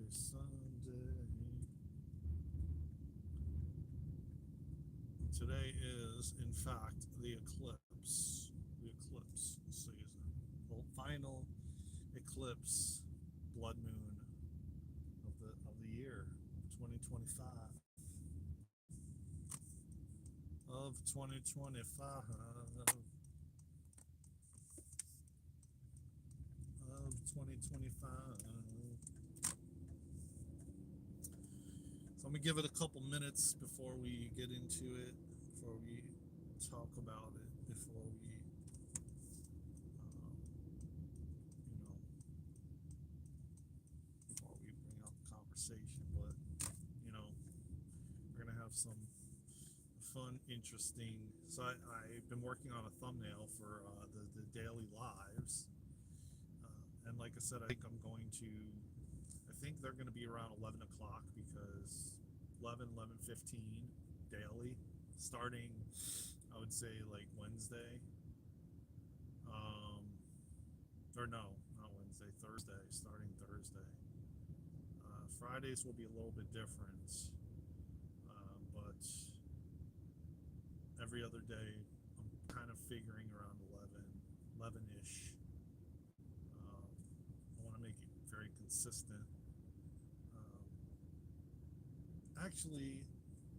Sunday. Today is, in fact, the eclipse season. The final eclipse blood moon of the year 2025 of 2025 of 2025. So I'm gonna give it a couple minutes before we get into it, before we talk about it, you know, before we bring up the conversation. But you know, we're gonna have some fun, interesting. So I've been working on a thumbnail for the daily lives, and like I said, I think I'm going to. I think they're going to be around 11 o'clock because 11:15 daily, starting, I would say, like Wednesday. Um, or no, not Wednesday, Thursday, starting Thursday. Fridays will be a little bit different, but every other day I'm kind of figuring around 11-ish. I want to make it very consistent. Um, Actually,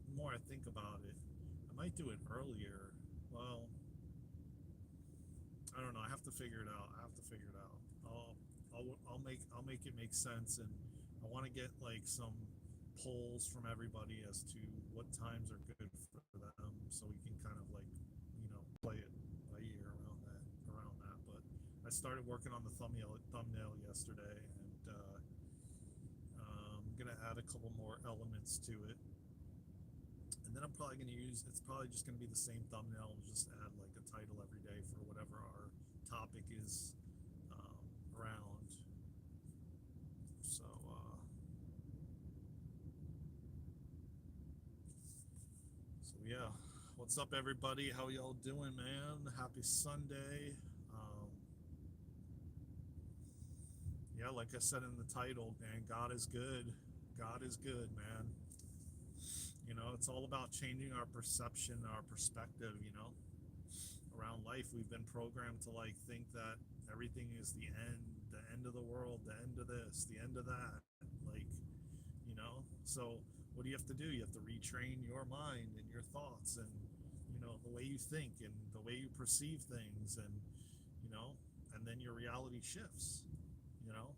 the more I think about it, I might do it earlier. Well, I don't know. I have to figure it out. I have to figure it out. I'll make it make sense, and I want to get like some polls from everybody as to what times are good for them, so we can kind of like play it by ear around that. But I started working on the thumbnail yesterday, and I'm gonna add a couple more elements to it, and then I'm probably gonna use. It's probably just gonna be the same thumbnail. We'll just add like a title every day for whatever our topic is around. So yeah, what's up, everybody? How y'all doing, man? Happy Sunday. Um, yeah, like I said in the title, man, God is good. God is good, man. It's all about changing our perception, our perspective, around life. We've been programmed to like think that everything is the end of the world, the end of this, the end of that. Like, so what do you have to do? You have to retrain your mind and your thoughts and, the way you think and the way you perceive things, and, you know, and then your reality shifts, you know.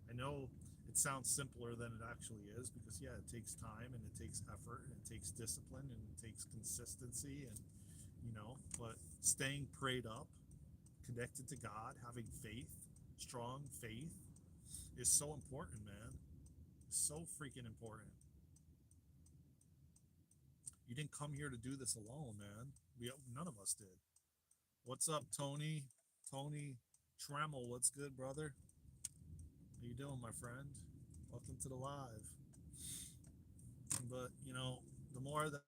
I know it sounds simpler than it actually is because, yeah, it takes time and it takes effort and it takes discipline and it takes consistency and, but staying prayed up, connected to God, having faith, strong faith is so important, man. So freaking important. You didn't come here to do this alone, man. None of us did. What's up, Tony? Tony Tremel, what's good, brother? How you doing, my friend? Welcome to the live. But the more that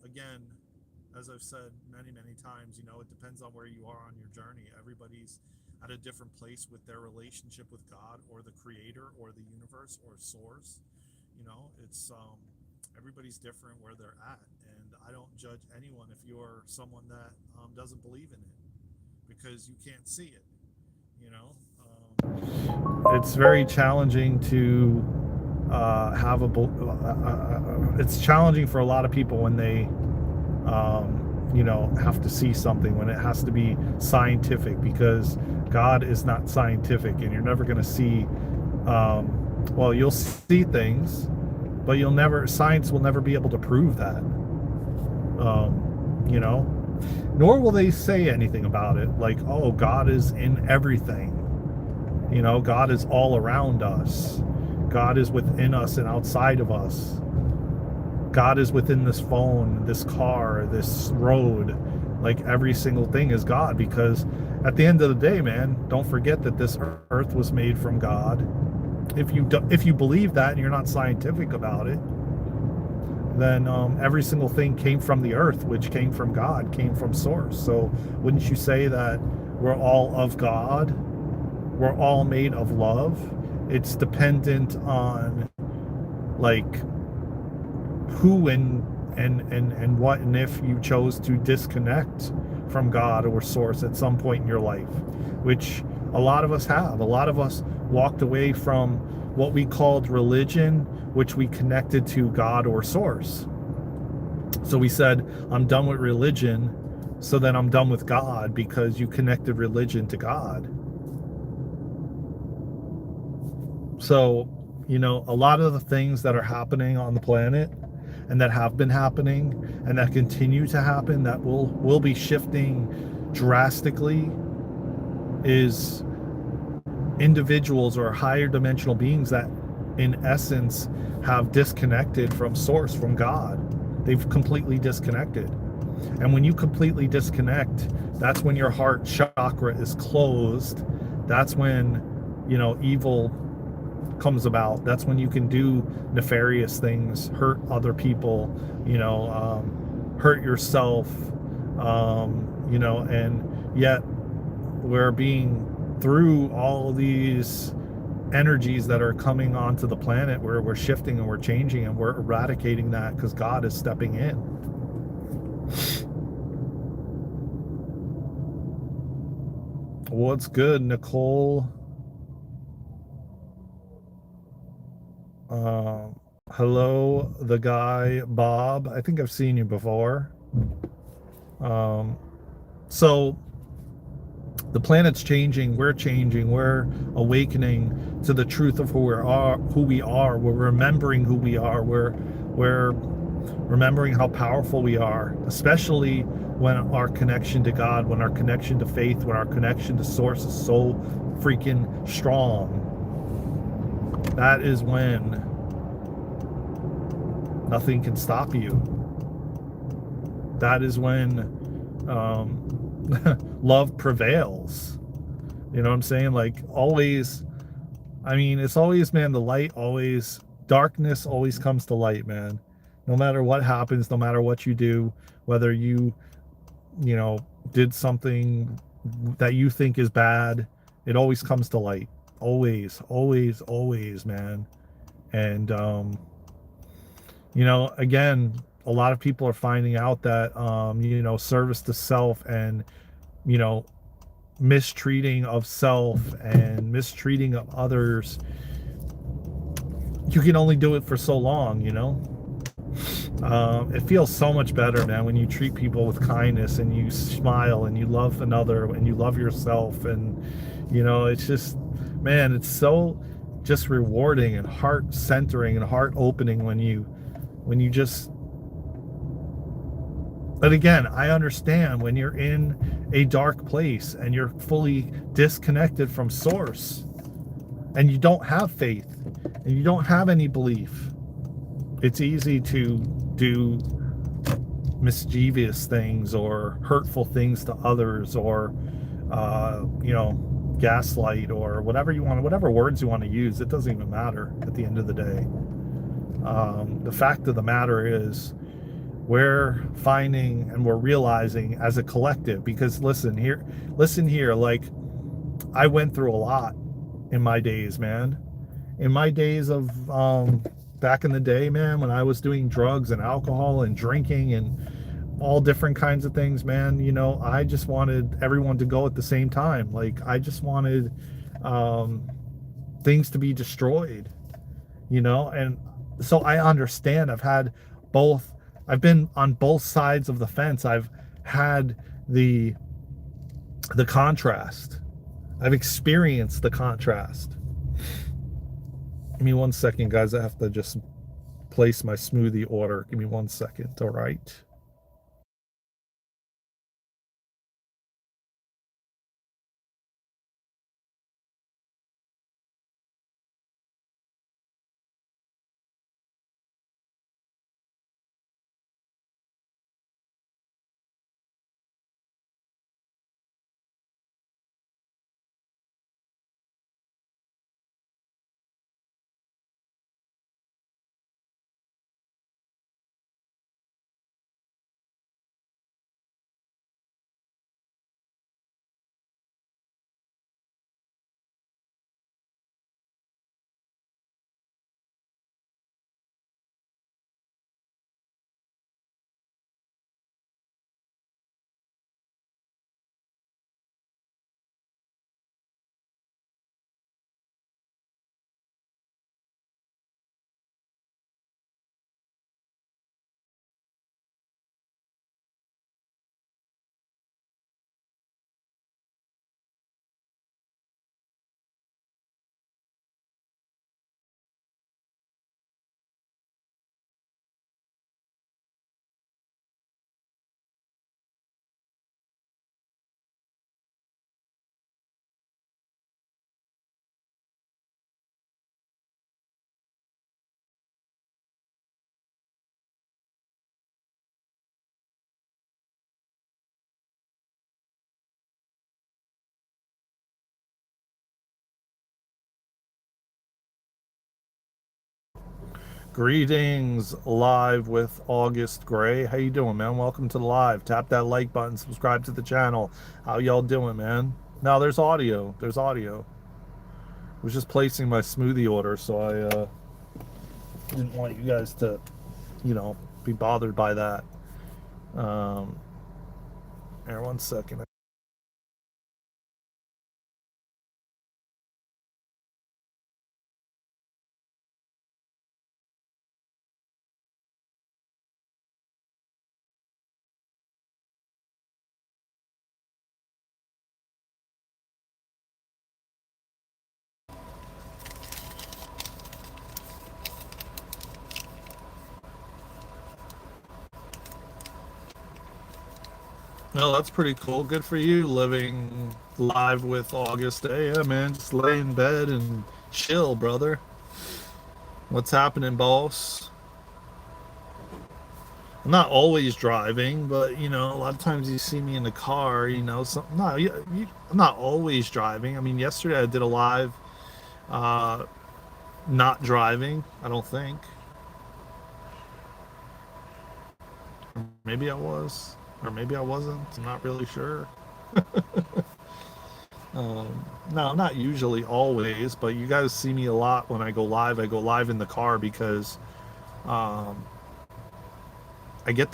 again, as I've said many times, it depends on where you are on your journey. Everybody's at a different place with their relationship with God or the Creator or the universe or Source. It's everybody's different where they're at, and I don't judge anyone if you're someone that doesn't believe in it because you can't see it. It's very challenging to have it's challenging for a lot of people when they have to see something, when it has to be scientific, because God is not scientific, and you're never going to see well, you'll see things, but science will never be able to prove that. Nor will they say anything about it like, oh, God is in everything. God is all around us. God is within us and outside of us. God is within this phone, this car, this road. Like, every single thing is God, because at the end of the day, man, don't forget that this earth was made from God. If you believe that and you're not scientific about it, then every single thing came from the earth, which came from God, came from Source. So wouldn't you say that we're all of God? We're all made of love. It's dependent on like who and what and if you chose to disconnect from God or source at some point in your life, which a lot of us have. A lot of us walked away from what we called religion, which we connected to God or source. So we said, I'm done with religion, so then I'm done with God, because you connected religion to God. So, a lot of the things that are happening on the planet and that have been happening and that continue to happen, that will be shifting drastically, is individuals or higher dimensional beings that in essence have disconnected from source, from God. They've completely disconnected. And when you completely disconnect, that's when your heart chakra is closed. That's when, evil comes about. That's when you can do nefarious things, hurt other people, hurt yourself, and yet we're being, through all these energies that are coming onto the planet, where we're shifting and we're changing and we're eradicating that because God is stepping in. What's good, Nicole? Uh, Hello, the guy, Bob. I think I've seen you before. Um, so the planet's changing, we're awakening to the truth of who we are. We're remembering who we are. We're remembering how powerful we are, especially when our connection to God, when our connection to faith, when our connection to source is so freaking strong. That is when nothing can stop you. That is when love prevails. You know what I'm saying? Like, always, I mean, it's always, man, the light always, darkness always comes to light, man. No matter what happens, no matter what you do, whether you know, did something that you think is bad, it always comes to light. Always, always, always, man. And, again, a lot of people are finding out that, service to self and, you know, mistreating of self and mistreating of others, you can only do it for so long. It feels so much better, man, when you treat people with kindness and you smile and you love another and you love yourself. And, it's just, man, it's so just rewarding and heart centering and heart opening when you just, but again, I understand when you're in a dark place and you're fully disconnected from source and you don't have faith and you don't have any belief, it's easy to do mischievous things or hurtful things to others, or gaslight, or whatever you want, whatever words you want to use. It doesn't even matter at the end of the day. The fact of the matter is, we're finding and we're realizing as a collective, because listen here, like, I went through a lot in my days, man. In my days of back in the day, man, when I was doing drugs and alcohol and drinking and all different kinds of things, man, I just wanted everyone to go at the same time. Like, I just wanted um, things to be destroyed, and so I understand. I've been on both sides of the fence. I've had the contrast. I've experienced the contrast. Give me 1 second, guys. I have to just place my smoothie order. Give me 1 second. All right. Greetings, live with August Gray. How you doing, man? Welcome to the live. Tap that like button, subscribe to the channel. How y'all doing, man? Now there's audio. There's audio. I was just placing my smoothie order, so I didn't want you guys to, be bothered by that. Um, Here, one second. No, that's pretty cool. Good for you, living live with August. Hey, yeah, man, just lay in bed and chill, brother. What's happening, boss? I'm not always driving, but a lot of times you see me in the car. No, I'm not always driving. I mean, yesterday I did a live, uh, not driving. I don't think. Maybe I was, or maybe I wasn't. I'm not really sure. No, not usually, always, but you guys see me a lot when I go live. I go live in the car because um, I get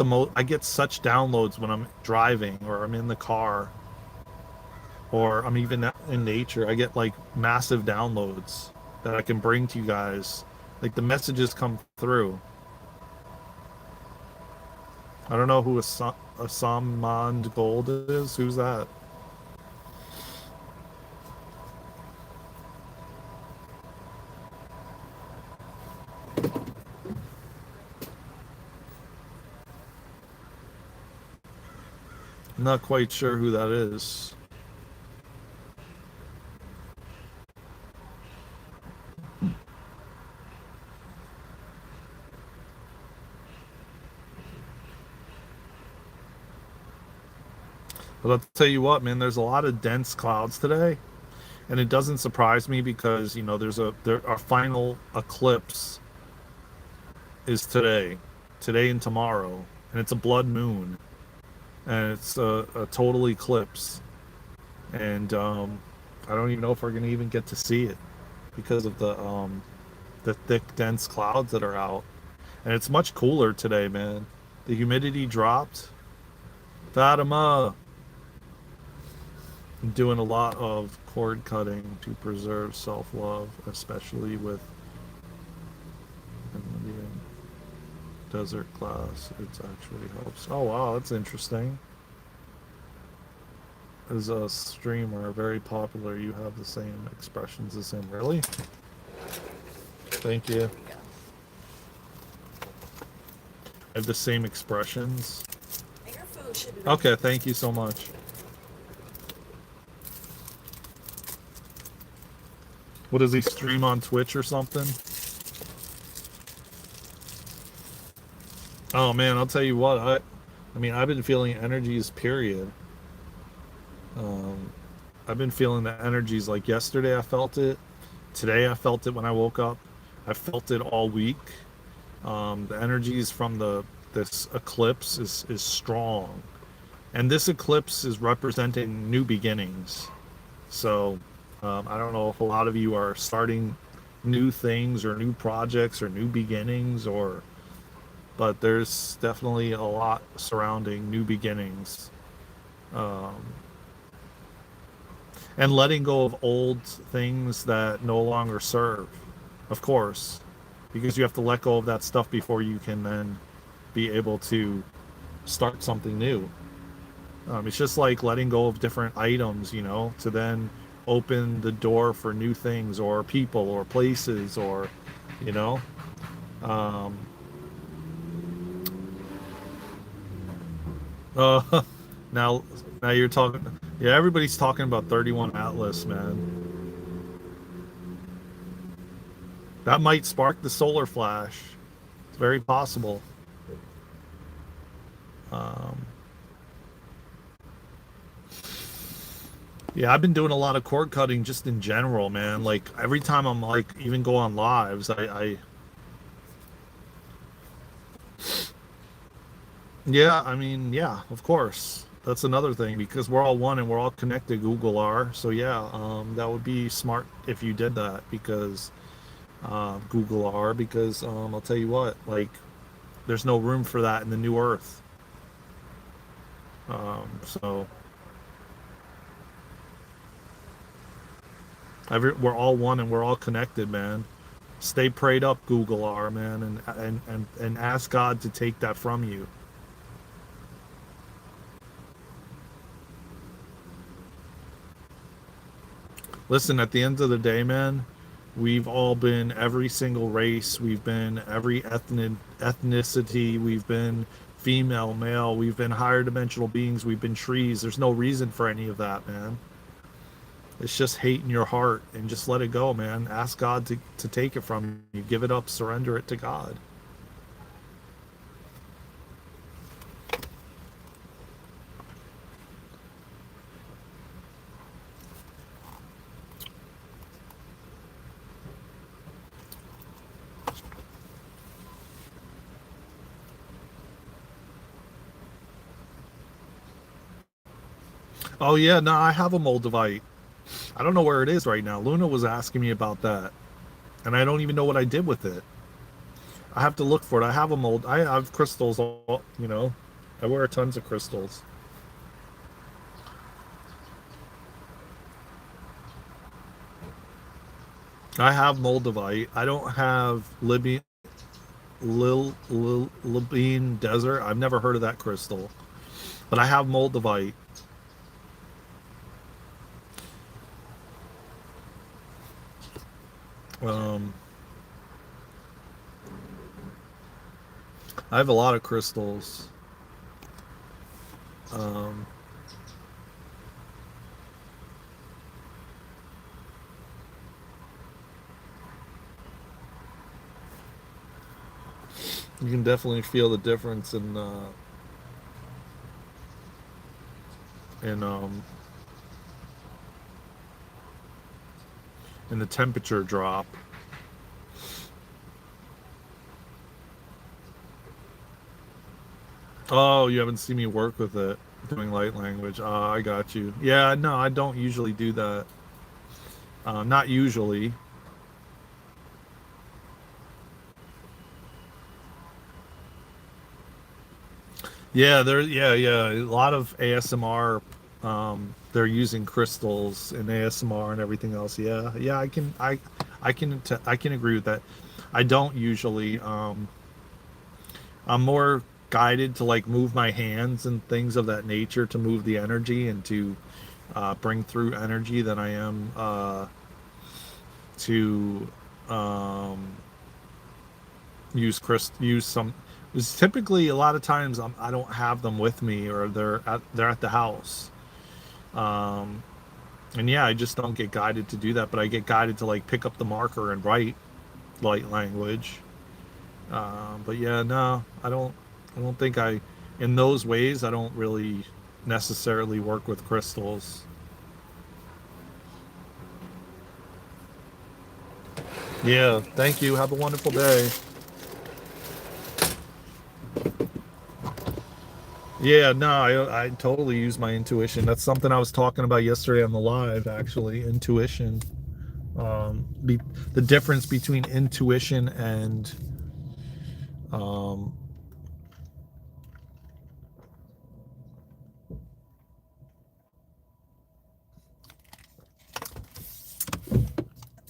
such downloads when I'm driving or I'm in the car or I'm even in nature. I get like massive downloads that I can bring to you guys. Like the messages come through. I don't know who a Samand Gold is. Who's that? I'm not quite sure who that is. But I'll tell you what, man, there's a lot of dense clouds today. And it doesn't surprise me because, our final eclipse is today and tomorrow. And it's a blood moon. And it's a total eclipse. And I don't even know if we're going to even get to see it because of the thick, dense clouds that are out. And it's much cooler today, man. The humidity dropped. Fatima, I'm doing a lot of cord cutting to preserve self-love, especially with Indian desert glass. It actually helps. Oh wow, that's interesting. As a streamer, very popular, you have the same expressions as him. Really? Thank you. I have the same expressions. Okay, thank you so much. What does he stream on Twitch or something? Oh man, I'll tell you what. I mean, I've been feeling energies. Period. Um, I've been feeling the energies. Like yesterday, I felt it. Today, I felt it when I woke up. I felt it all week. The energies from this eclipse is strong, and this eclipse is representing new beginnings. So I don't know if a lot of you are starting new things or new projects or new beginnings, but there's definitely a lot surrounding new beginnings, um, and letting go of old things that no longer serve, of course, because you have to let go of that stuff before you can then be able to start something new. It's just like letting go of different items, to then open the door for new things or people or places or, you know. Um, uh, now, now you're talking. Yeah, everybody's talking about 31 Atlas, man. That might spark the solar flash. It's very possible. Um, Yeah, I've been doing a lot of cord cutting just in general, man. Like every time I'm like even go on lives, I Yeah, I mean, yeah, of course. That's another thing because we're all one and we're all connected. Google are. So yeah, that would be smart if you did that because Google are because I'll tell you what, like there's no room for that in the new Earth. So we're all one and we're all connected, man. Stay prayed up, Google are, man, and ask God to take that from you. Listen, at the end of the day, man, we've all been every single race. We've been every ethnicity. We've been female, male. We've been higher dimensional beings. We've been trees. There's no reason for any of that, man. It's just hate in your heart and just let it go, man. Ask God to take it from you. Give it up. Surrender it to God. Oh, yeah. No, I have a Moldavite. I don't know where it is right now. Luna was asking me about that, and I don't even know what I did with it. I have to look for it. I have a mold. I have crystals, all. I wear tons of crystals. I have Moldavite. I don't have Libyan Desert. I've never heard of that crystal, but I have Moldavite. Um, I have a lot of crystals. Um, you can definitely feel the difference in in the temperature drop. Oh, you haven't seen me work with it doing light language. I got you. Yeah, no, I don't usually do that. Not usually. Yeah, yeah. A lot of ASMR, they're using crystals in ASMR and everything else. Yeah, yeah. I can agree with that. I don't usually. I'm more guided to like move my hands and things of that nature to move the energy and to bring through energy than I am to um, use some. Because typically, a lot of times I don't have them with me, or they're at the house. Um, and yeah, I just don't get guided to do that, but I get guided to like pick up the marker and write light language. But yeah, no, I don't. I don't think I, in those ways, I don't really necessarily work with crystals. Yeah, thank you. Have a wonderful day. Yeah, no, I totally use my intuition. That's something I was talking about yesterday on the live, actually. Intuition. Be, the difference between intuition um,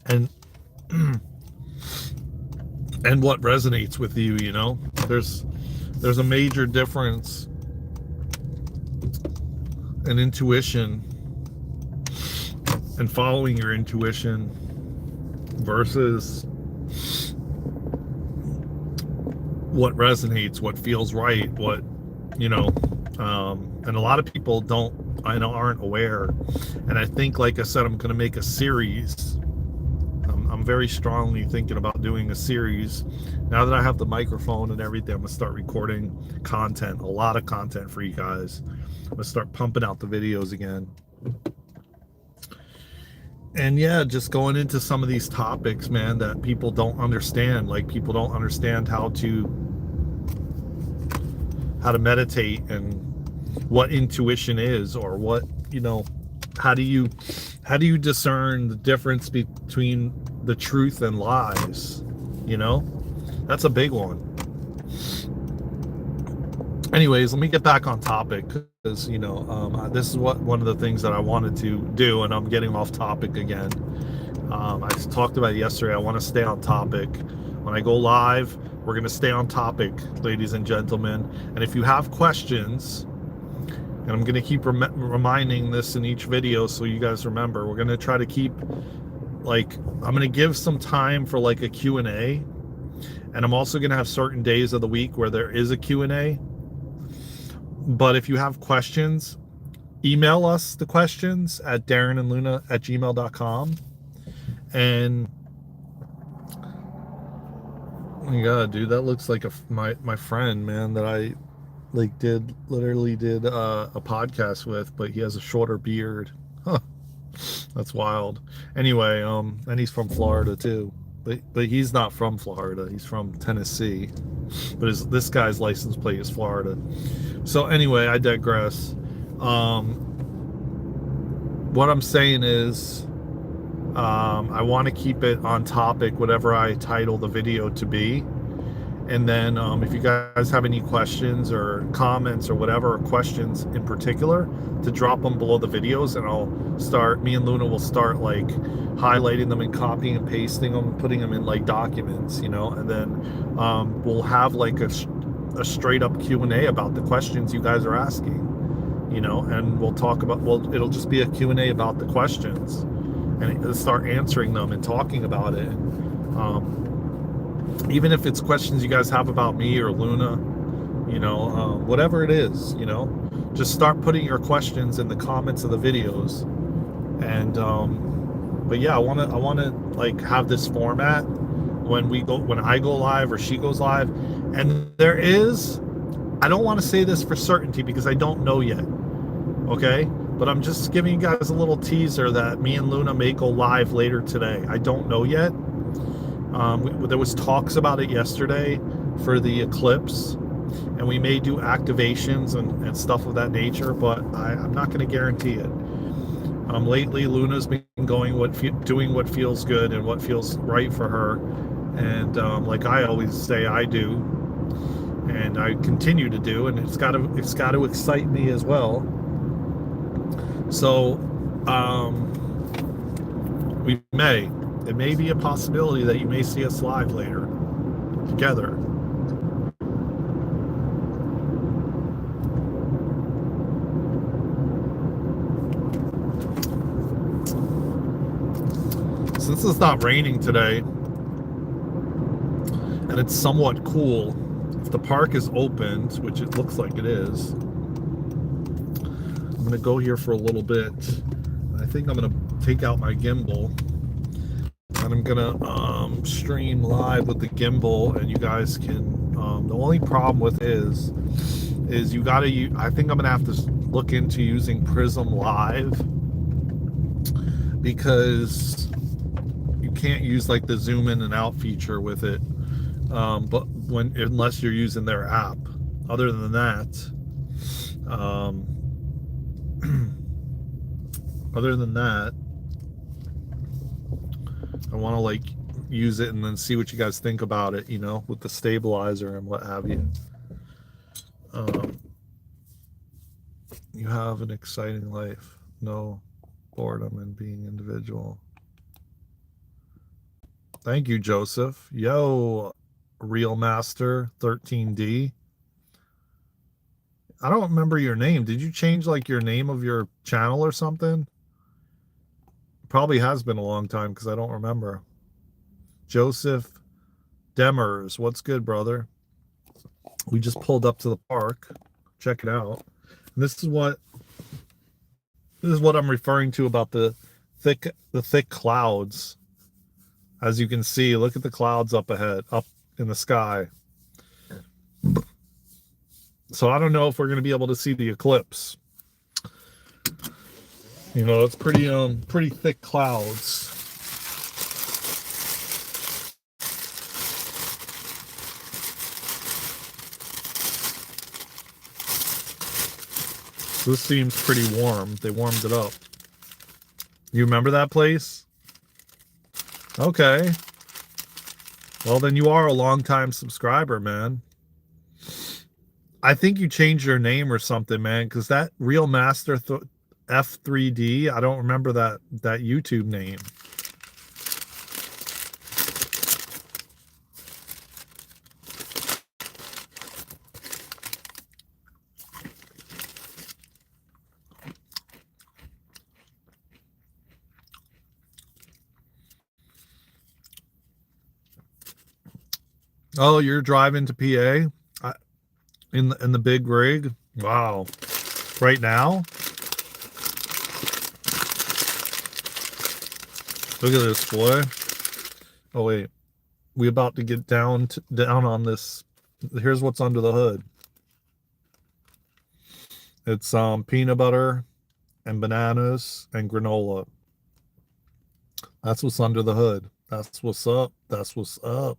and and what resonates with you. There's there's a major difference in intuition and following your intuition versus what resonates, what feels right, what you know. And a lot of people don't, I know, aren't aware. And I think, like I said, I'm going to make a series. I'm very strongly thinking about doing a series. Now that I have the microphone and everything, I'm going to start recording content, a lot of content for you guys. I'm going to start pumping out the videos again. And yeah, just going into some of these topics, man, that people don't understand. Like, people don't understand how to how to meditate and what intuition is, or what, how do you discern the difference between the truth and lies? That's a big one. Anyways, let me get back on topic, because this is one of the things that I wanted to do, and I'm getting off topic again. I talked about it yesterday. I want to stay on topic. When I go live, we're going to stay on topic, ladies and gentlemen. And if you have questions, and I'm going to keep reminding this in each video so you guys remember, we're going to try to keep, I'm going to give some time for like a Q&A. And I'm also going to have certain days of the week where there is a Q&A. But if you have questions, email us the questions at darenandluna@gmail.com. And oh my god, dude, that looks like my friend, man, that I literally did a podcast with, but he has a shorter beard. Huh. That's wild. Anyway, and he's from Florida too. But he's not from Florida. He's from Tennessee. But this guy's license plate is Florida. So anyway, I digress. What I'm saying is, I want to keep it on topic, whatever I title the video to be. And then if you guys have any questions or comments or whatever, or questions in particular, to drop them below the videos, and me and Luna will start highlighting them and copying and pasting them, putting them in documents, and then we'll have a straight up Q&A about the questions you guys are asking, and we'll talk about, it'll just be a Q&A about the questions, and start answering them and talking about it. Even if it's questions you guys have about me or Luna, whatever it is, just start putting your questions in the comments of the videos. And but yeah, I want to have this format when I go live or she goes live. And I don't want to say this for certainty because I don't know yet, okay, but I'm just giving you guys a little teaser that me and Luna may go live later today. I don't know yet. There was talks about it yesterday for the eclipse, and we may do activations and stuff of that nature, but I'm not going to guarantee it. Lately, Luna's been doing what feels good and what feels right for her, and like I always say, I do, and I continue to do, and it's got to excite me as well. So, it may be a possibility that you may see us live later together. Since it's not raining today and it's somewhat cool, if the park is opened, which it looks like it is, I'm going to go here for a little bit. I think I'm going to take out my gimbal, and I'm gonna stream live with the gimbal, and you guys can. The only problem with is you gotta. I think I'm gonna have to look into using Prism Live, because you can't use the zoom in and out feature with it. But unless you're using their app. Other than that, I want to use it and then see what you guys think about it, with the stabilizer and what have you. You have an exciting life. No boredom in being individual. Thank you, Joseph. Yo, Real Master 13D. I don't remember your name. Did you change your name of your channel or something? Probably has been a long time because I don't remember. Joseph Demers, what's good, brother? We just pulled up to the park. Check it out. And this is what I'm referring to about the thick clouds. As you can see, look at the clouds up ahead, up in the sky. So I don't know if we're going to be able to see the eclipse. It's pretty thick clouds. This seems pretty warm. They warmed it up. You remember that place? Okay. Well, then you are a longtime subscriber, man. I think you changed your name or something, man, because that Real Master F3D, I don't remember that YouTube name. Oh, you're driving to PA in the big rig? Wow. Right now? Look at this, boy. Oh wait. We about to get down on this. Here's what's under the hood. It's peanut butter and bananas and granola. That's what's under the hood. That's what's up. That's what's up.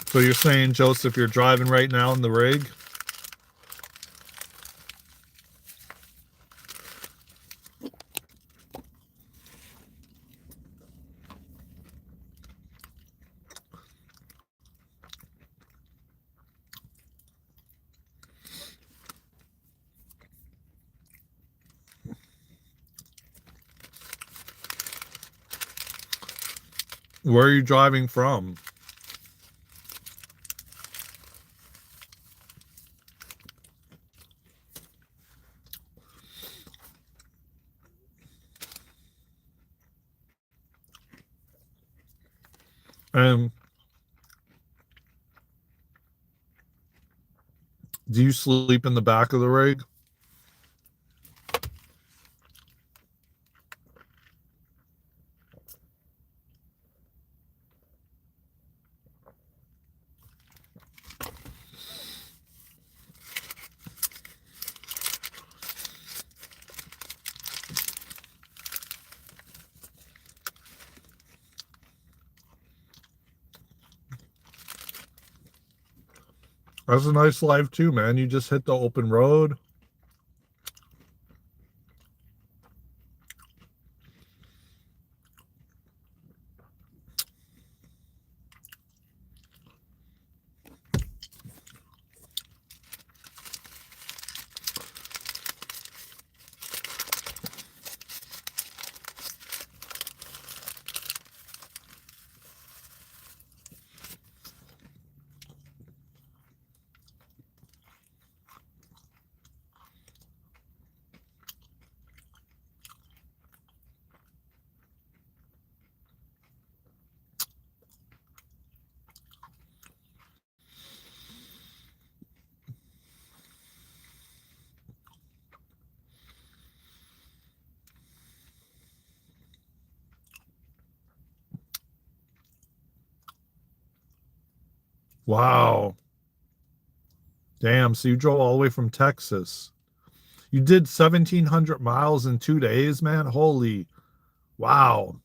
So you're saying, Joseph, you're driving right now in the rig? Where are you driving from? And do you sleep in the back of the rig? That's a nice life too, man. You just hit the open road. Wow. Damn, so you drove all the way from Texas. You did 1,700 miles in 2 days, man. Holy, wow.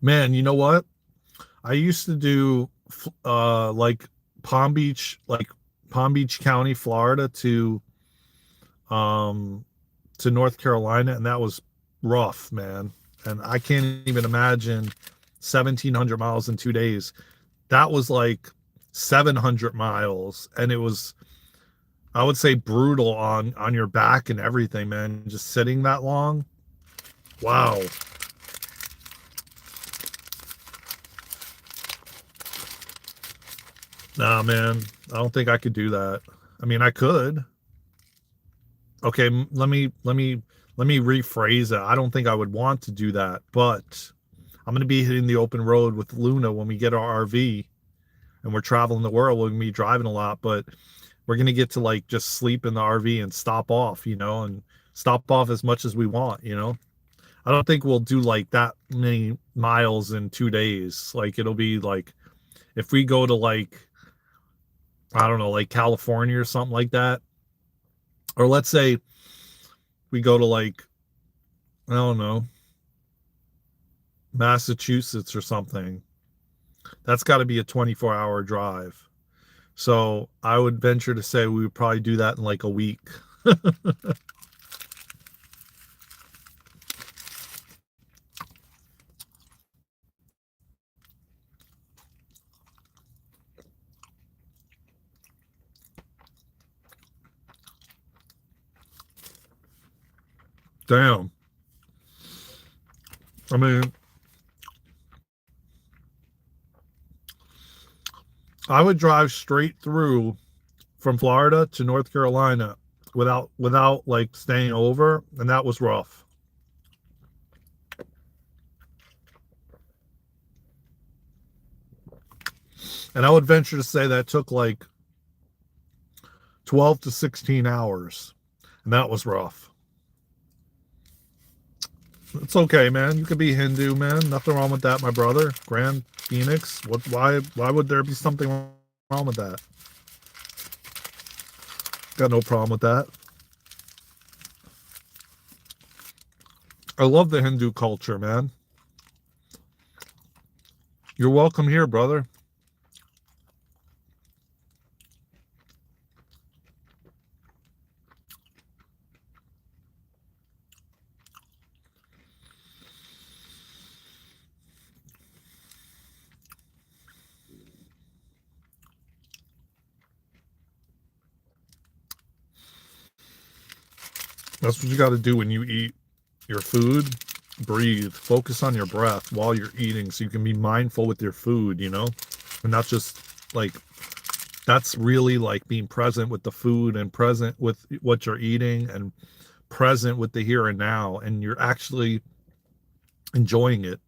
Man, you know what? I used to do like Palm Beach, like Palm Beach County, Florida um to North Carolina, and that was rough, man. And I can't even imagine 1,700 miles in 2 days. That was like 700 miles, and it was, I would say, brutal on your back and everything, man. Just sitting that long. Wow. Nah, man. I don't think I could do that. I mean, I could. Okay, let me rephrase it. I don't think I would want to do that, but I'm going to be hitting the open road with Luna when we get our RV and we're traveling the world. We're going to be driving a lot, but we're going to get to like just sleep in the RV and stop off, and stop off as much as we want. I don't think we'll do like that many miles in 2 days. Like it'll be like if we go to like, I don't know, like California or something like that. Or let's say we go to like, I don't know, Massachusetts or something. That's got to be a 24-hour drive. So I would venture to say we would probably do that in like a week. Damn. I mean, I would drive straight through from Florida to North Carolina without like staying over, and that was rough. And I would venture to say that took like 12 to 16 hours, and that was rough. It's okay, man. You could be Hindu, man. Nothing wrong with that, my brother. Grand Phoenix. What? Why would there be something wrong with that? Got no problem with that. I love the Hindu culture, man. You're welcome here, brother. That's what you got to do when you eat your food. Breathe. Focus on your breath while you're eating so you can be mindful with your food, you know? And not just like, that's really like being present with the food and present with what you're eating and present with the here and now. And you're actually enjoying it.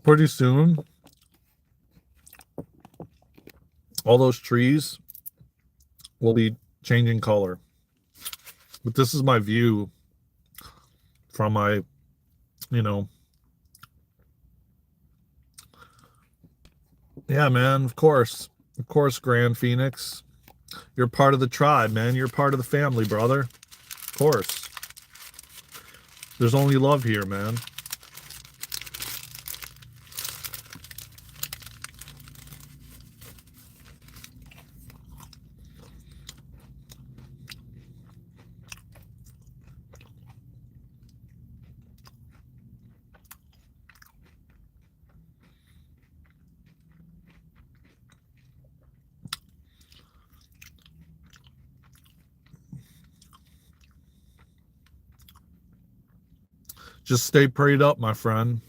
Pretty soon, all those trees will be changing color. But this is my view from my, you know, yeah, man, of course. Of course, Grand Phoenix. You're part of the tribe, man. You're part of the family, brother. Of course. There's only love here, man. Just stay prayed up, my friend.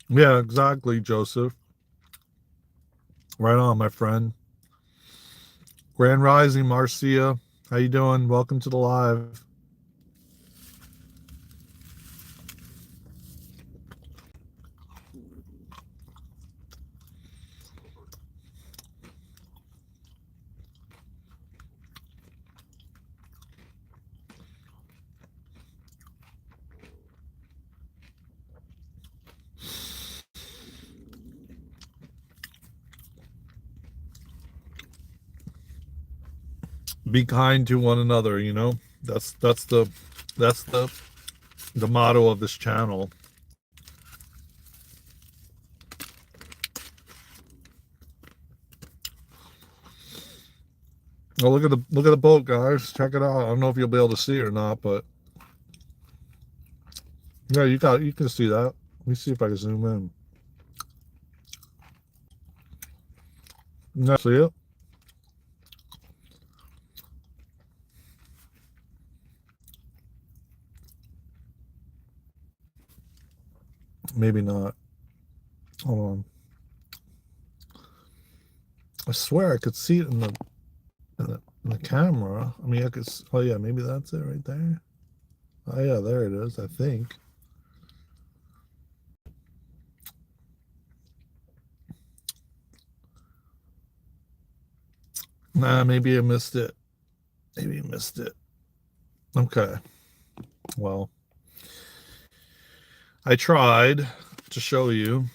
Yeah, exactly, Joseph. Right on, my friend. Grand Rising, Marcia. How you doing? Welcome to the live. Be kind to one another, you know? That's the motto of this channel. Oh, look at the boat, guys. Check it out. I don't know if you'll be able to see it or not, but yeah, you can see that. Let me see if I can zoom in. Yeah, see it? Maybe not. Hold on. I swear I could see it in the camera. I mean, I could. Oh yeah, maybe that's it right there. Oh yeah, there it is. I think. Nah, maybe I missed it. Maybe I missed it. Okay. Well, I tried to show you.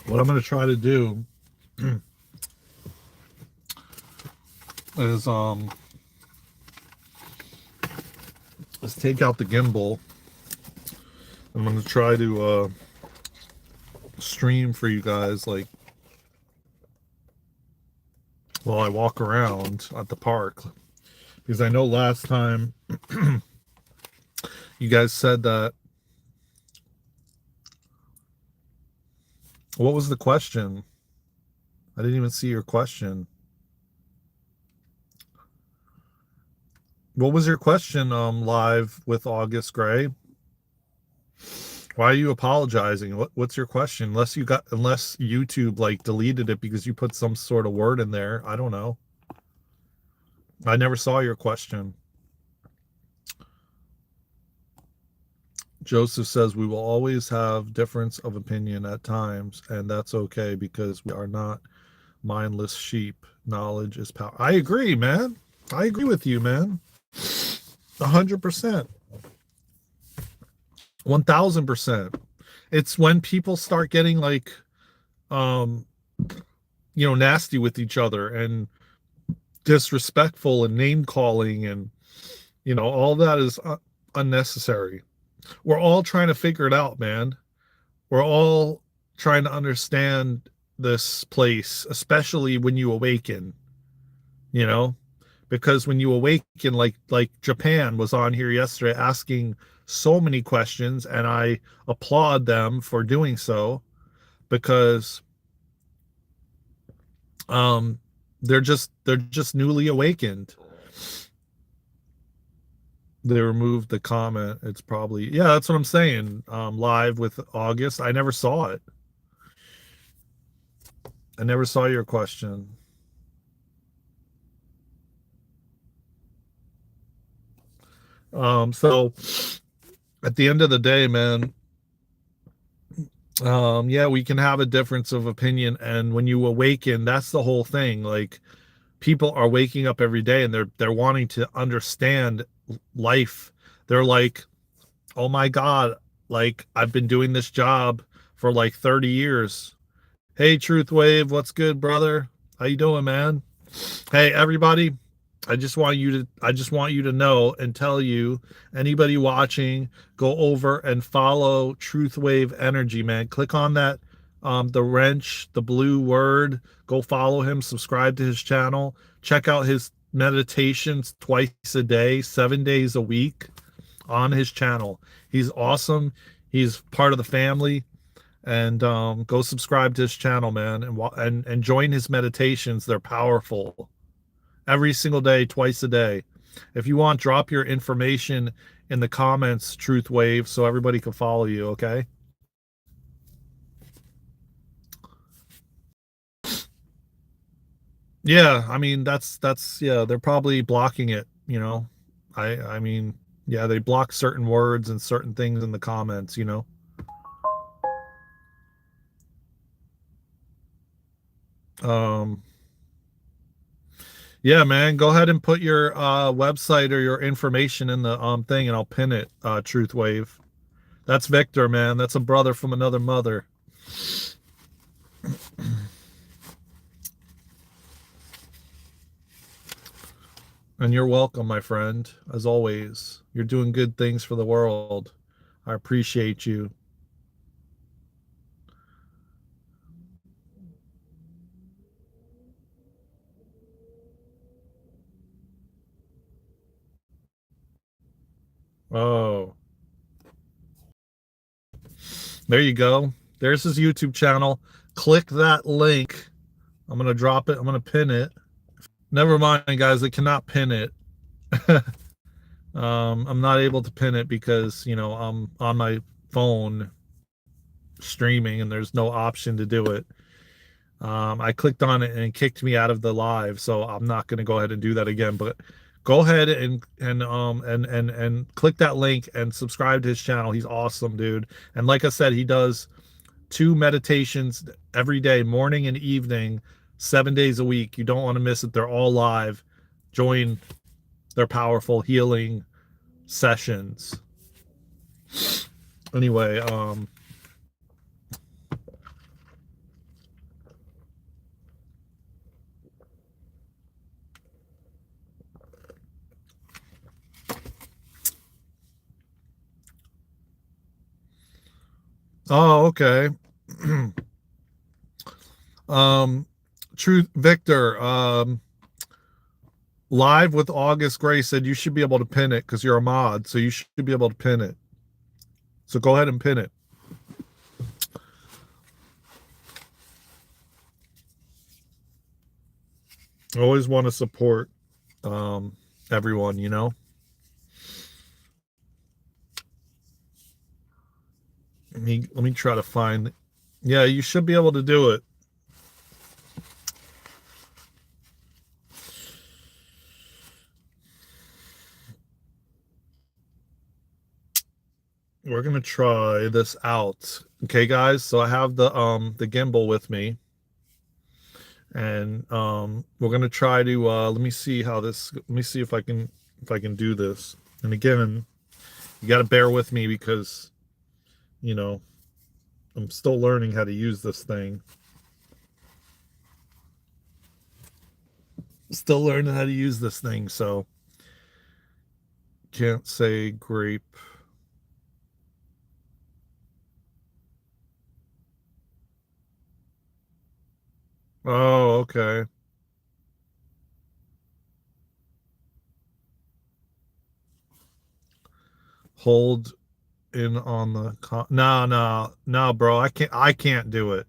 What I'm going to try to do is let's take out the gimbal. I'm going to try to stream for you guys, like, while I walk around at the park, because I know last time you guys said that. What was the question? I didn't even see your question. What was your question live with August Gray? Why are you apologizing? What's your question? Unless YouTube like deleted it because you put some sort of word in there. I don't know. I never saw your question. Joseph says we will always have difference of opinion at times, and that's okay because we are not mindless sheep. Knowledge is power. I agree, man. I agree with you, man. 100%. 1000%. It's when people start getting like nasty with each other and disrespectful and name calling, and all that is unnecessary. We're all trying to figure it out, man. We're all trying to understand this place, especially when you awaken, you know, because when you awaken, like Japan was on here yesterday asking so many questions, and I applaud them for doing so, because they're just newly awakened. They removed the comment. It's probably, yeah, that's what I'm saying. Live with August. I never saw it. I never saw your question. So at the end of the day, man, yeah, we can have a difference of opinion, and when you awaken, that's the whole thing. Like, people are waking up every day and they're wanting to understand life. They're like, oh my God, like, I've been doing this job for like 30 years. Hey, Truth Wave, what's good, brother? How you doing, man? Hey, everybody. I just want you to know and tell you, anybody watching, go over and follow Truth Wave Energy, man. Click on that, the wrench, the blue word. Go follow him, subscribe to his channel, check out his meditations twice a day, 7 days a week on his channel. He's awesome. He's part of the family. And go subscribe to his channel, man, and join his meditations. They're powerful. Every single day, twice a day. If you want, drop your information in the comments, Truth Wave, so everybody can follow you, okay? Yeah, I mean that's yeah, they're probably blocking it, you know. I mean, yeah, they block certain words and certain things in the comments, you know. Um yeah, man, go ahead and put your website or your information in the thing and I'll pin it, Truth Wave. That's Victor, man. That's a brother from another mother. And you're welcome, my friend, as always. You're doing good things for the world. I appreciate you. Oh, there you go. There's his YouTube channel. Click that link. I'm going to drop it. I'm going to pin it. Never mind, guys. I cannot pin it. I'm not able to pin it because, I'm on my phone streaming and there's no option to do it. I clicked on it and it kicked me out of the live, so I'm not going to go ahead and do that again. But go ahead and click that link and subscribe to his channel. He's awesome, dude. And like I said, he does 2 meditations every day, morning and evening, 7 days a week. You don't want to miss it. They're all live. Join their powerful healing sessions. Anyway, oh, okay. um, Truth Victor, live with August Gray said you should be able to pin it because you're a mod, so you should be able to pin it. So go ahead and pin it. I always want to support everyone, you know. Let me try to find. Yeah, you should be able to do it. We're gonna try this out. Okay, guys. So I have the gimbal with me, and we're gonna try to let me see how this. Let me see if I can do this. And again, you got to bear with me because you know I'm still learning how to use this thing. Still learning how to use this thing, so can't say grape. Oh, okay. Hold in on the no, no, no, bro. I can't do it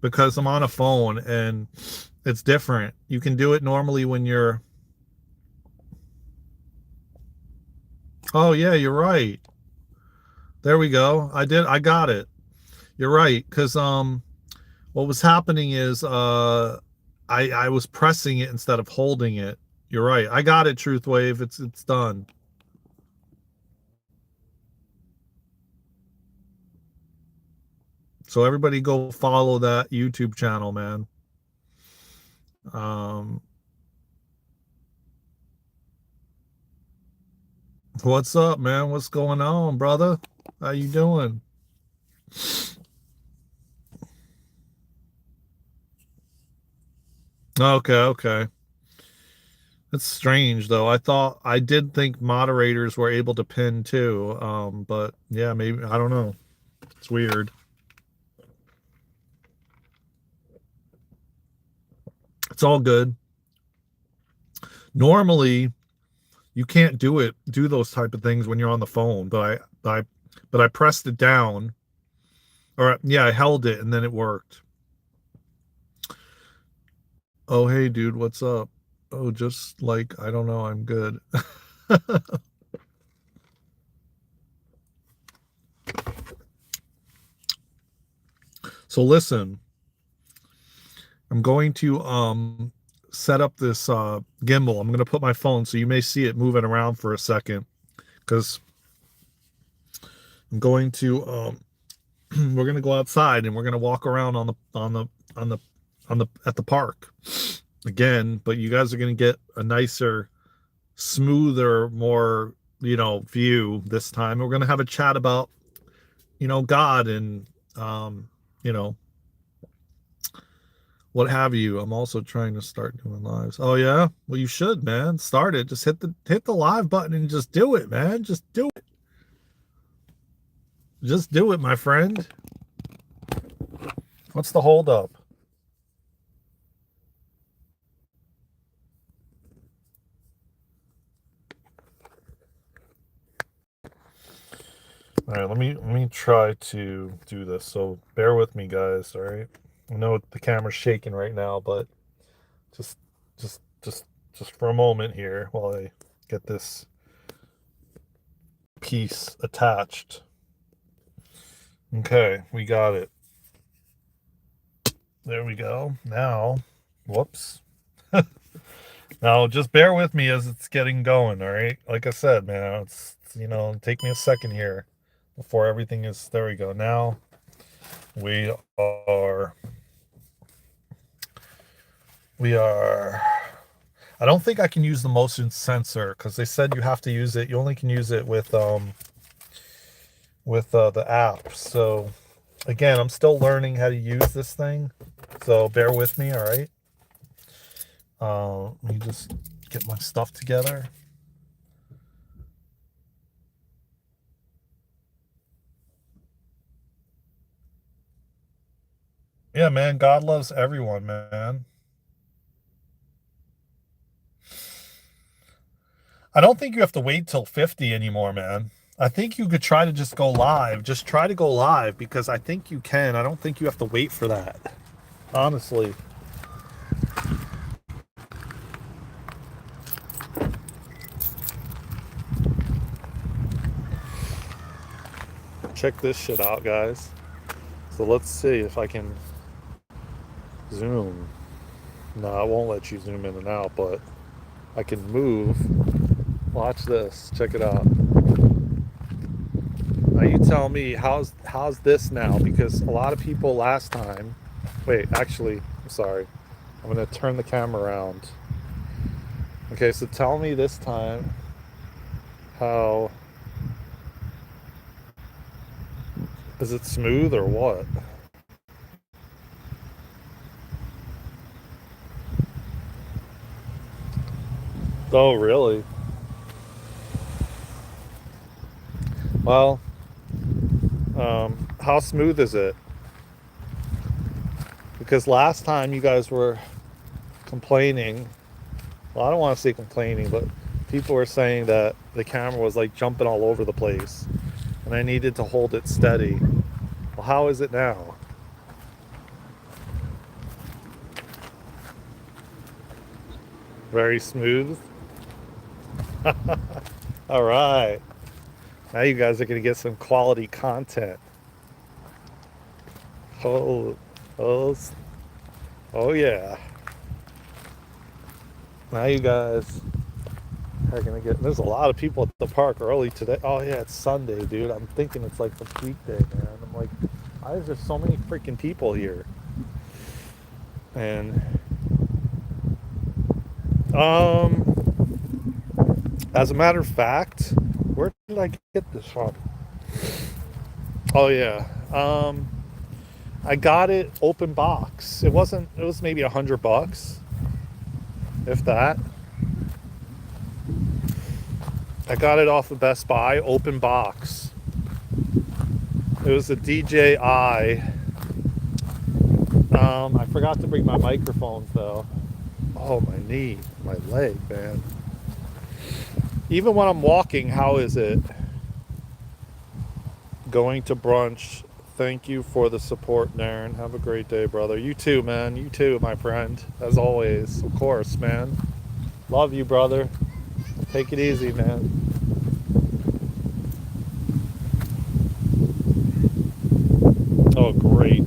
because I'm on a phone and it's different. You can do it normally when you're. Oh yeah, you're right. There we go. I got it. You're right cuz what was happening is I was pressing it instead of holding it. You're right. I got it, Truth Wave. It's done. So everybody go follow that YouTube channel, man. Um, what's up, man? What's going on, brother? How you doing? Okay, okay. It's strange though. I did think moderators were able to pin too. But yeah, maybe I don't know. It's weird. It's all good. Normally, you can't do those type of things when you're on the phone, but I pressed it down, or yeah, I held it and then it worked. Oh, hey dude, what's up? Oh, just like I don't know, I'm good. So listen, I'm going to set up this gimbal. I'm going to put my phone so you may see it moving around for a second because I'm going to we're going to go outside and we're going to walk around on the at the park again, but you guys are going to get a nicer, smoother, more, view this time. We're going to have a chat about, God and you know, what have you. I'm also trying to start doing lives. Oh yeah? Well, you should, man. Start it. Just hit the live button and just do it, man. Just do it. Just do it, my friend. What's the holdup? All right, let me try to do this. So bear with me, guys. All right. I know the camera's shaking right now, but just just just just for a moment here while I get this piece attached. Okay, we got it. There we go. Now, whoops. Now, just bear with me as it's getting going, all right? Like I said, man, take me a second here before everything is, there we go. Now, we are, I don't think I can use the motion sensor because they said you have to use it. You only can use it with the app. So, again, I'm still learning how to use this thing. So bear with me, all right? Let me just get my stuff together. Yeah, man, God loves everyone, man. I don't think you have to wait till 50 anymore, man. I think you could try to just go live. Just try to go live because I think you can. I don't think you have to wait for that. Honestly. Check this shit out, guys. So let's see if I can zoom. No, I won't let you zoom in and out, but I can move. Watch this. Check it out. Now you tell me how's this now? Because a lot of people last time. Wait, actually, I'm sorry. I'm gonna turn the camera around. Okay, so tell me this time how is it smooth or what? Oh, really? Well, how smooth is it? Because last time you guys were complaining. Well, I don't want to say complaining, but people were saying that the camera was like jumping all over the place and I needed to hold it steady. Well, how is it now? Very smooth. All right. Now you guys are going to get some quality content. Oh, oh, oh yeah. Now you guys are going to get, there's a lot of people at the park early today. Oh yeah, it's Sunday, dude. I'm thinking it's like the weekday, man. I'm like, why is there so many freaking people here? And, as a matter of fact, where did I get this from? Oh yeah. I got it open box. It was maybe $100, if that. I got it off of Best Buy, open box. It was a DJI. I forgot to bring my microphones though. Oh, my knee, my leg, man. Even when I'm walking, how is it? Going to brunch. Thank you for the support, Daren. Have a great day, brother. You too, man. You too, my friend. As always, of course, man. Love you, brother. Take it easy, man. Oh, great.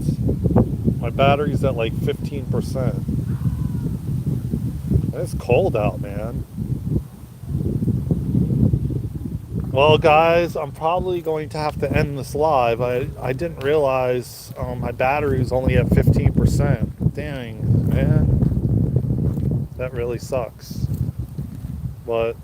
My battery's at like 15%. It's cold out, man. Well, guys, I'm probably going to have to end this live. I didn't realize my battery was only at 15%. Dang, man. That really sucks. But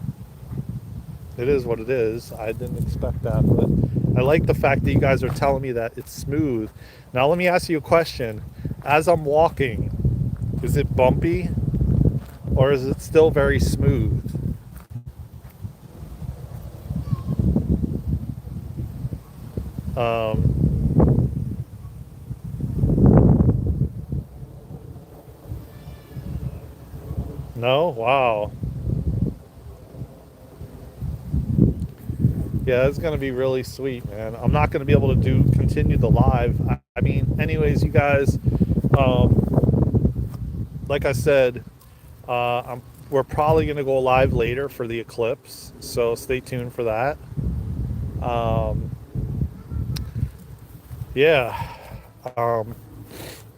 it is what it is. I didn't expect that, but I like the fact that you guys are telling me that it's smooth. Now, let me ask you a question. As I'm walking, is it bumpy or is it still very smooth? Um, no? Wow. Yeah, it's gonna be really sweet, man. I'm not gonna be able to continue the live. I mean, anyways, you guys, like I said, we're probably gonna go live later for the eclipse, so stay tuned for that. Um, yeah, um,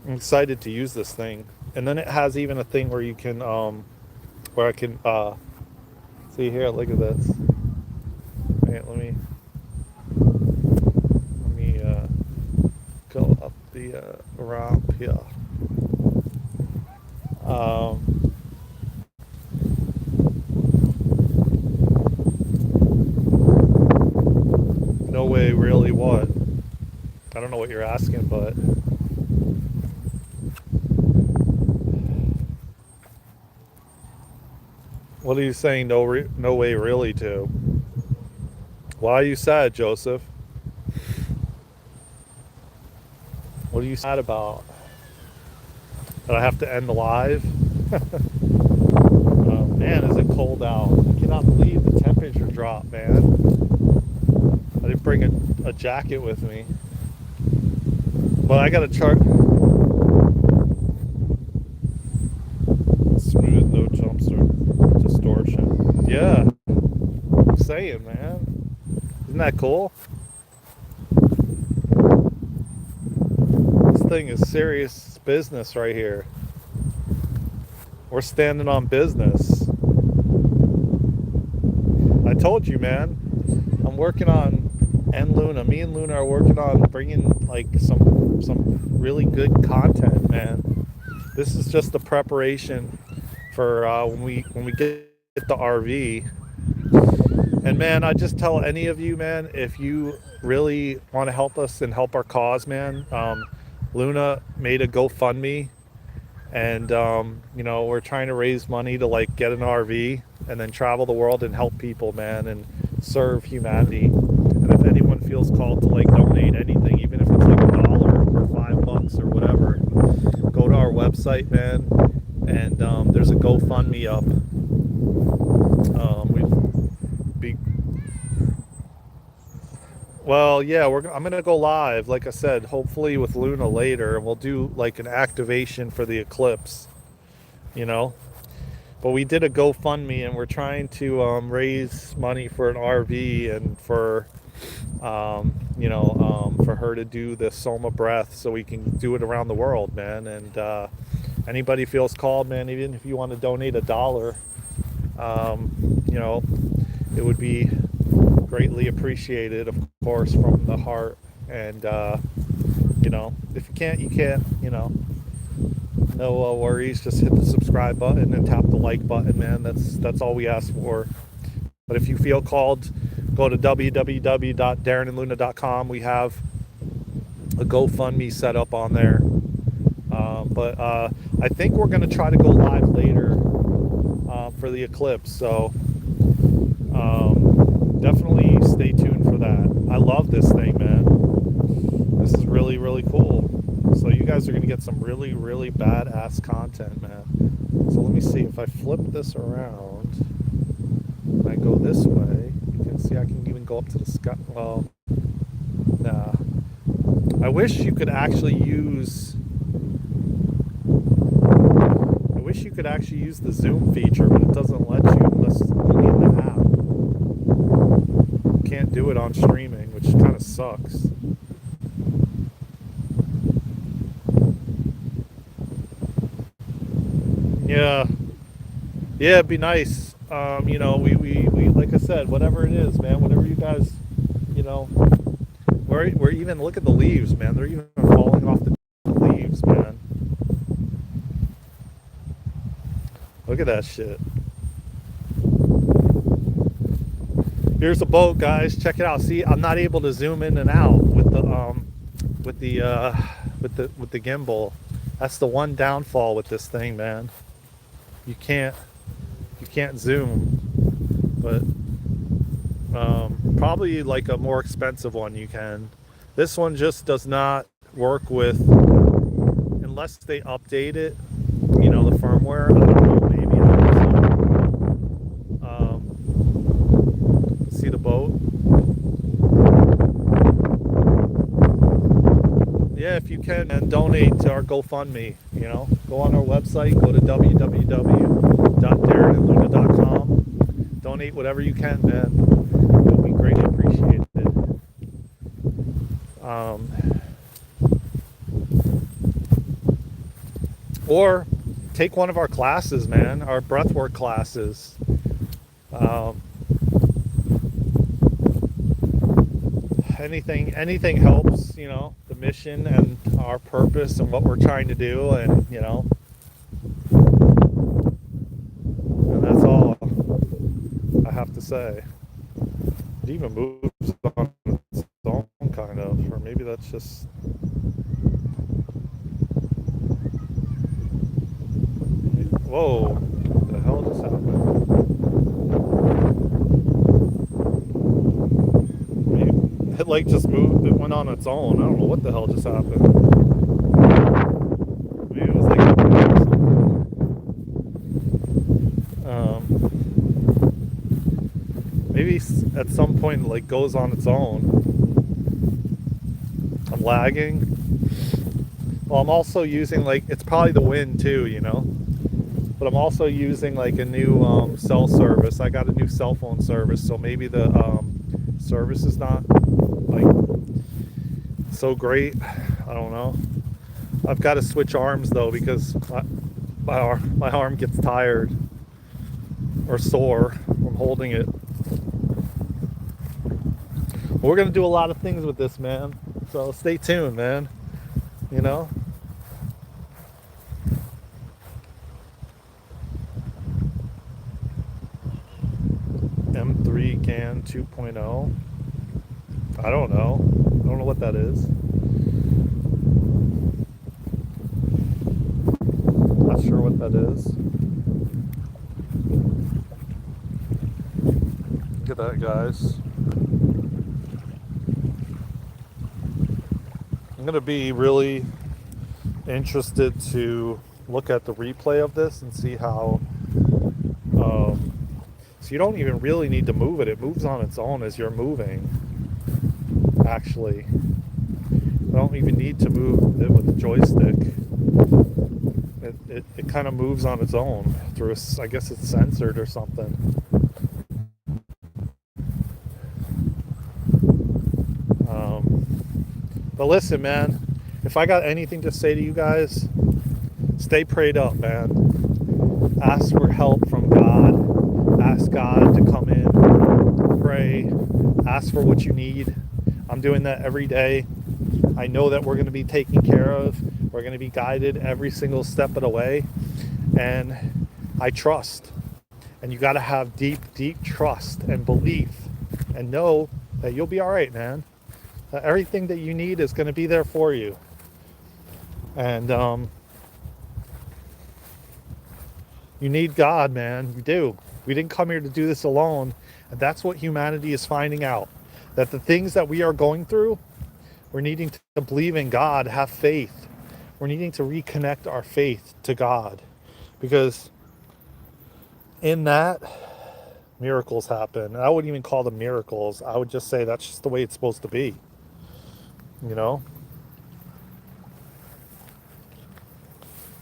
I'm excited to use this thing, and then it has even a thing where you can, where I can, see here. Look at this. Wait, let me go up the ramp here. Um, no way, really. What? I don't know what you're asking, but what are you saying? No, no way, really. To why are you sad, Joseph? What are you sad about? That I have to end the live? Man, is it cold out? I cannot believe the temperature dropped, man. I didn't bring a jacket with me. But I got to chart. Smooth, no jumps or distortion. Yeah, I'm saying, man. Isn't that cool? This thing is serious business right here. We're standing on business. I told you, man. I'm working on, and Luna. Me and Luna are working on bringing like some really good content, man. This is just the preparation for when we get the RV. And man, I just tell any of you, man, if you really want to help us and help our cause, man, Luna made a GoFundMe, and you know, we're trying to raise money to like get an RV and then travel the world and help people, man, and serve humanity. And if anyone feels called to like donate anything, even if it's like $1 or $5 or whatever, go to our website, man, and there's a GoFundMe up. We'd be Well, yeah, I'm gonna go live, like I said, hopefully with Luna later, and we'll do like an activation for the eclipse, you know. But we did a GoFundMe, and we're trying to raise money for an RV and for, for her to do the Soma breath, so we can do it around the world, man. And anybody feels called, man, even if you want to donate $1, you know, it would be greatly appreciated, of course, from the heart. And you know, if you can't, you can't. You know, no worries. Just hit the subscribe button and tap the like button, man. That's all we ask for. But if you feel called, go to www.darenandluna.com. We have a GoFundMe set up on there. But I think we're gonna try to go live later for the eclipse. So definitely stay tuned for that. I love this thing, man. This is really, really cool. So you guys are going to get some really, really badass content, man. So let me see if I flip this around and I go this way. You can see I can even go up to the sky. Well, nah. I wish you could actually use the zoom feature, but it doesn't let you unless only in the app. You can't do it on streaming, which kind of sucks. Yeah, it'd be nice. We like I said, whatever it is, man, whatever you guys, you know, we're even look at the leaves, man. They're even falling off the leaves, man. Look at that shit. Here's a boat, guys. Check it out. See, I'm not able to zoom in and out with the gimbal. That's the one downfall with this thing, man. You can't zoom, but probably like a more expensive one you can. This one just does not work with, unless they update it, the firmware. I don't know, maybe. See the boat? Yeah, if you can, and donate to our GoFundMe. Go on our website, go to www.darenandluna.com. Donate whatever you can, man. It'll be greatly appreciated. Or take one of our classes, man. Our breathwork classes. Anything helps, the mission and our purpose and what we're trying to do, and that's all I have to say. It even moves on its own, kind of, or maybe that's just. Whoa, what the hell just happened? It like just moved, it went on its own. I don't know what the hell just happened. Maybe it was like maybe at some point it like goes on its own. I'm lagging. Well, I'm also using it's probably the wind too, but I'm also using like a new cell service. I got a new cell phone service, so maybe the service is not so great. I don't know. I've got to switch arms though, because my arm gets tired or sore from holding it. We're gonna do a lot of things with this, man, so stay tuned, man. M3 CAN 2.0. I don't know what that is. Not sure what that is. Look at that, guys. I'm gonna be really interested to look at the replay of this and see how so you don't even really need to move it. It moves on its own as you're moving, actually. I don't even need to move it with the joystick. It kind of moves on its own through I guess it's censored or something. But listen, man, if I got anything to say to you guys, stay prayed up, man. Ask for help from God. Ask God to come in. Pray. Ask for what you need. I'm doing that every day. I know that we're going to be taken care of. We're going to be guided every single step of the way. And I trust. And you got to have deep, deep trust and belief. And know that you'll be all right, man. That everything that you need is going to be there for you. And you need God, man. You do. We didn't come here to do this alone. And that's what humanity is finding out. That the things that we are going through, we're needing to believe in God, have faith. We're needing to reconnect our faith to God. Because in that, miracles happen. And I wouldn't even call them miracles. I would just say that's just the way it's supposed to be. You know?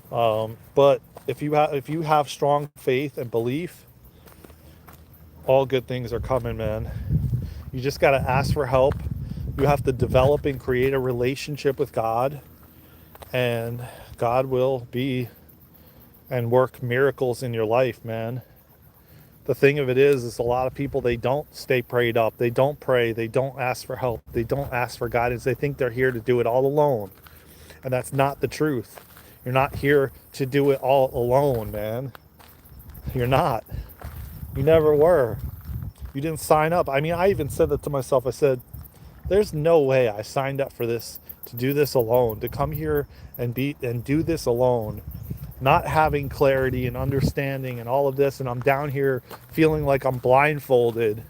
But if you have strong faith and belief, all good things are coming, man. You just got to ask for help. You have to develop and create a relationship with God, and God will be and work miracles in your life, man. The thing of it is a lot of people, they don't stay prayed up. They don't pray. They don't ask for help. They don't ask for guidance. They think they're here to do it all alone. And that's not the truth. You're not here to do it all alone, man. You're not. You never were. You didn't sign up. I mean, I even said that to myself. I said, there's no way I signed up for this, to do this alone, to come here and do this alone, not having clarity and understanding and all of this, and I'm down here feeling like I'm blindfolded,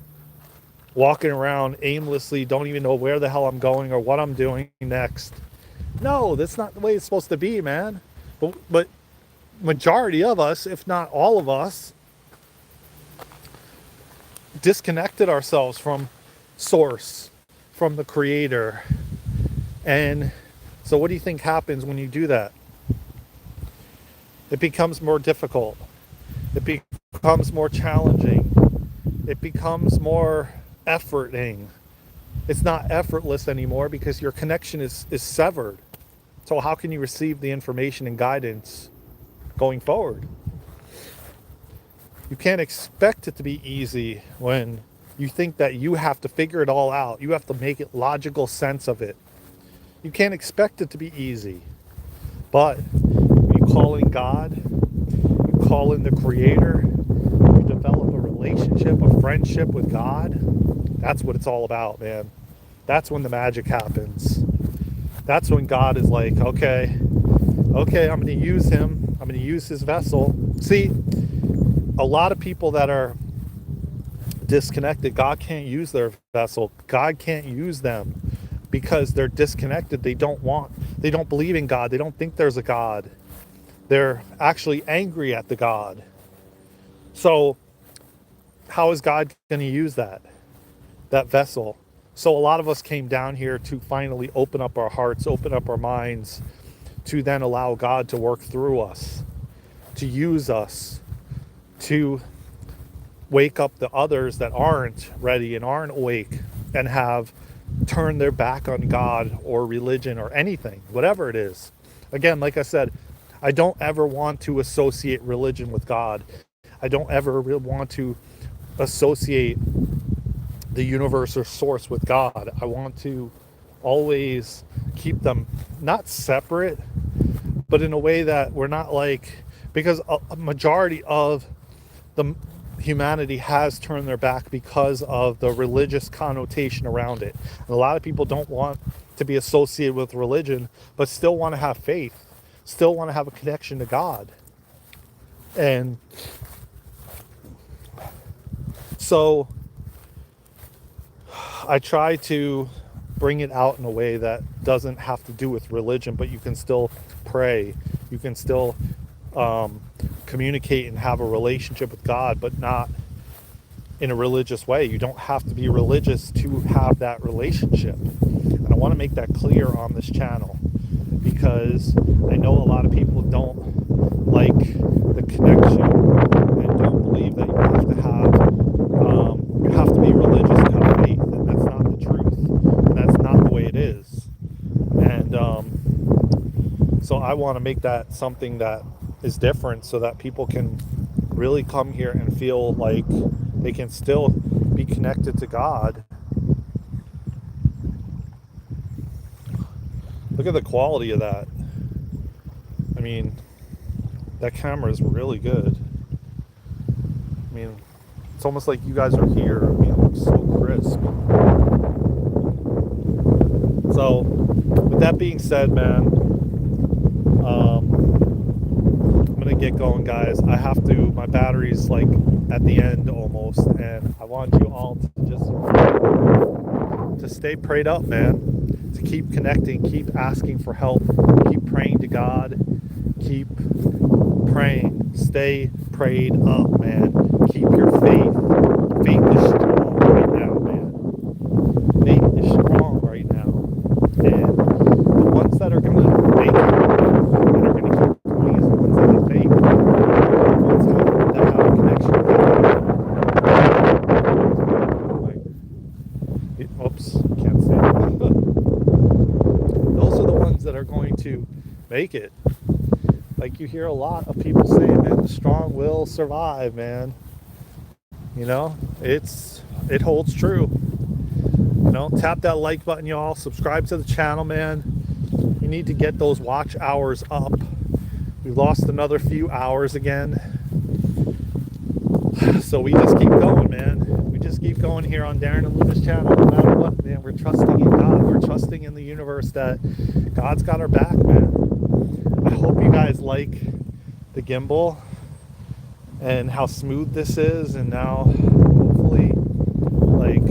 walking around aimlessly, don't even know where the hell I'm going or what I'm doing next. No, that's not the way it's supposed to be, man. But majority of us, if not all of us, disconnected ourselves from source, from the creator. And so what do you think happens when you do that? It becomes more difficult. It becomes more challenging. It becomes more efforting. It's not effortless anymore because your connection is severed. So how can you receive the information and guidance going forward? You can't expect it to be easy when you think that you have to figure it all out. You have to make it logical sense of it. You can't expect it to be easy. But you call in God, you call in the Creator, you develop a relationship, a friendship with God. That's what it's all about, man. That's when the magic happens. That's when God is like, okay, I'm going to use him. I'm going to use his vessel. See, a lot of people that are disconnected, God can't use their vessel. God can't use them because they're disconnected. They don't believe in God. They don't think there's a God. They're actually angry at the God. So how is God going to use that vessel? So a lot of us came down here to finally open up our hearts, open up our minds, to then allow God to work through us, to use us, to wake up the others that aren't ready and aren't awake and have turned their back on God or religion or anything, whatever it is. Again, like I said, I don't ever want to associate religion with God. I don't ever want to associate the universe or source with God. I want to always keep them not separate, but in a way that we're not like, because a majority of the humanity has turned their back because of the religious connotation around it. And a lot of people don't want to be associated with religion, but still want to have faith, still want to have a connection to God. And so I try to bring it out in a way that doesn't have to do with religion, but you can still pray, you can still communicate and have a relationship with God, but not in a religious way. You don't have to be religious to have that relationship. And I want to make that clear on this channel because I know a lot of people don't like the connection and don't believe that you have to be religious to have faith, and that's not the truth. And that's not the way it is. And so I want to make that something that is different so that people can really come here and feel like they can still be connected to God. Look at the quality of that. I mean, that camera is really good. I mean, it's almost like you guys are here. I mean, it looks so crisp. So, with that being said, man, I'm gonna get going, guys. I have to. My battery's like at the end almost, and I want you all to just to stay prayed up, man. To keep connecting, keep asking for help, keep praying to God, keep praying, stay prayed up, man. Keep your faith. Faith is strong right now, man. Faith is strong right now. And the ones that are going to make it, that are going to keep going, is the ones that have faith. The ones that have a connection with God. Oops, can't say that. Those are the ones that are going to make it. Like you hear a lot of people say, man, the strong will survive, man. You know, it holds true. You know, tap that like button, y'all. Subscribe to the channel, man. You need to get those watch hours up. We lost another few hours again. So we just keep going, man. We just keep going here on Daren and Luna's channel. No matter what, man, we're trusting in God. We're trusting in the universe that God's got our back, man. I hope you guys like the gimbal and how smooth this is, and now hopefully, like,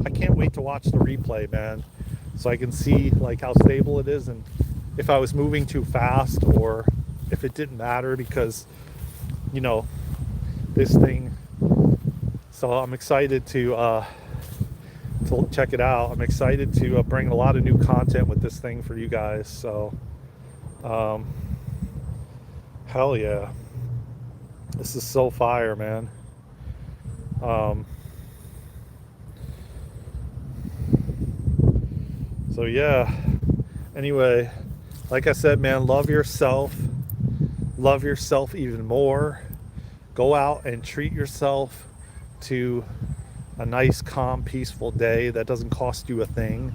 I can't wait to watch the replay, man, so I can see like how stable it is, and if I was moving too fast or if it didn't matter, because you know this thing. So I'm excited to check it out. I'm excited to bring a lot of new content with this thing for you guys. So hell yeah, this is so fire, man. So yeah, anyway, like I said, man, love yourself even more. Go out and treat yourself to a nice, calm, peaceful day that doesn't cost you a thing.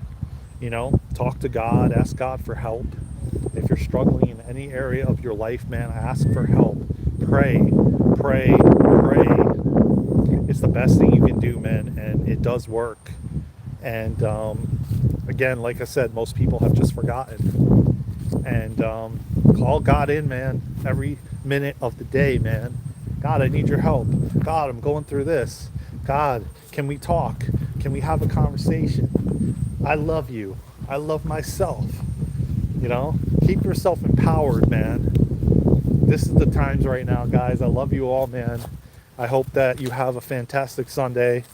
You know, talk to God, ask God for help. If you're struggling in any area of your life, man, ask for help. Pray, pray, pray. It's the best thing you can do, man, and it does work. And again, like I said, most people have just forgotten. And call God in, man, every minute of the day, man. God, I need your help. God, I'm going through this. God, can we talk? Can we have a conversation? I love you. I love myself. You know, keep yourself empowered, man. This is the times right now, guys. I love you all, man. I hope that you have a fantastic Sunday.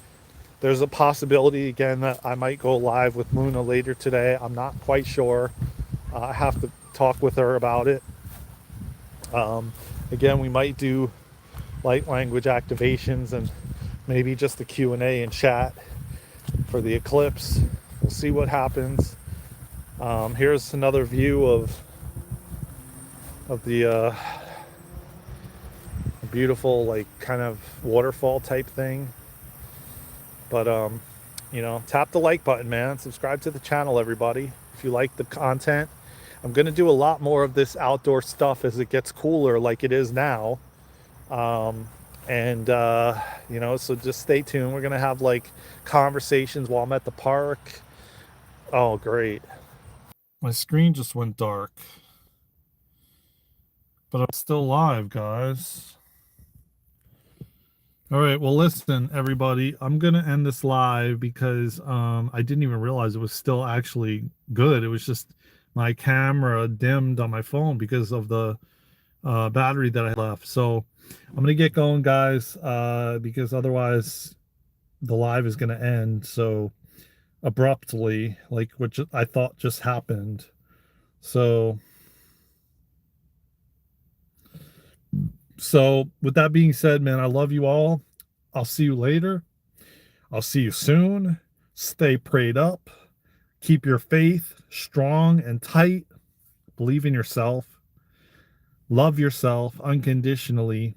There's a possibility, again, that I might go live with Luna later today. I'm not quite sure. I have to talk with her about it. Again, we might do light language activations and maybe just the Q&A and chat for the eclipse. We'll see what happens. Here's another view of the beautiful, like, kind of waterfall type thing. But you know, tap the like button, man. Subscribe to the channel, everybody, if you like the content. I'm gonna do a lot more of this outdoor stuff as it gets cooler, like it is now. And you know, so just stay tuned. We're gonna have like conversations while I'm at the park. Oh, great. My screen just went dark, but I'm still live, guys. All right, well, listen, everybody, I'm gonna end this live because I didn't even realize it was still actually good. It was just my camera dimmed on my phone because of the battery that I left. So I'm gonna get going, guys, because otherwise the live is gonna end so abruptly, like, which I thought just happened. So with that being said, man, I love you all. I'll see you later. I'll see you soon. Stay prayed up. Keep your faith strong and tight. Believe in yourself. Love yourself unconditionally.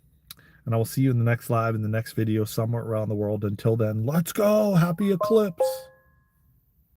And I will see you in the next live, in the next video, somewhere around the world. Until then, let's go. Happy eclipse.